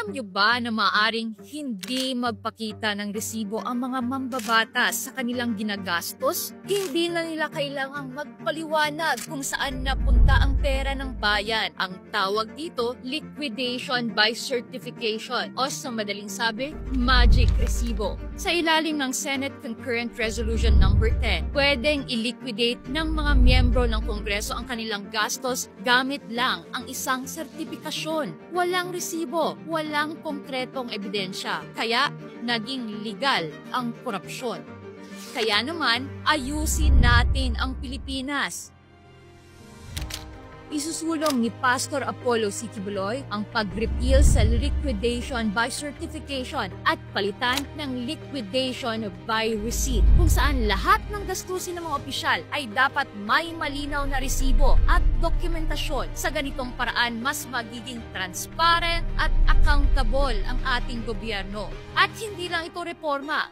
Alam niyo ba na maaaring hindi magpakita ng resibo ang mga mambabatas sa kanilang ginagastos? Hindi na nila kailangang magpaliwanag kung saan napunta ang pera ng bayan. Ang tawag dito, liquidation by certification o sa madaling sabi, magic resibo. Sa ilalim ng Senate Concurrent Resolution number 10, pwedeng i-liquidate ng mga miyembro ng Kongreso ang kanilang gastos gamit lang ang isang sertipikasyon. Walang resibo, walang konkretong ebidensya. Kaya, naging legal ang korupsyon. Kaya naman, ayusin natin ang Pilipinas. Isusulong ni Pastor Apollo C. Quiboloy ang pag-repeal sa liquidation by certification at palitan ng liquidation by receipt, kung saan lahat ng gastusin ng mga opisyal ay dapat may malinaw na resibo at dokumentasyon. Sa ganitong paraan, mas magiging transparent at accountable ang ating gobyerno. At hindi lang ito reforma.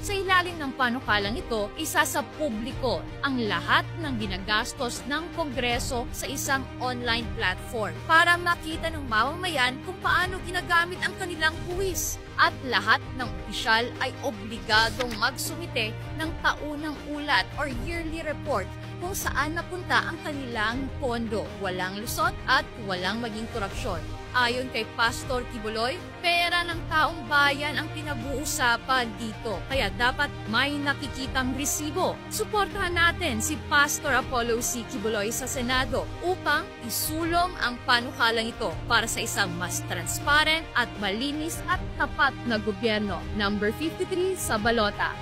Sa ilalim ng panukalang ito, isa sa publiko ang lahat ng ginagastos ng Kongreso sa isang online platform para makita ng mamamayan kung paano ginagamit ang kanilang buwis. At lahat ng opisyal ay obligadong magsumite ng taunang ulat or yearly report kung saan napunta ang kanilang pondo. Walang lusot at walang maging korupsyon. Ayon kay Pastor Quiboloy, pera ng taong bayan ang pinag-uusapan dito. Kaya dapat may nakikitang resibo. Suportahan natin si Pastor Apollo C. Quiboloy sa Senado upang isulong ang panukalang ito para sa isang mas transparent at malinis at tapat na gobyerno. Number 53 sa balota.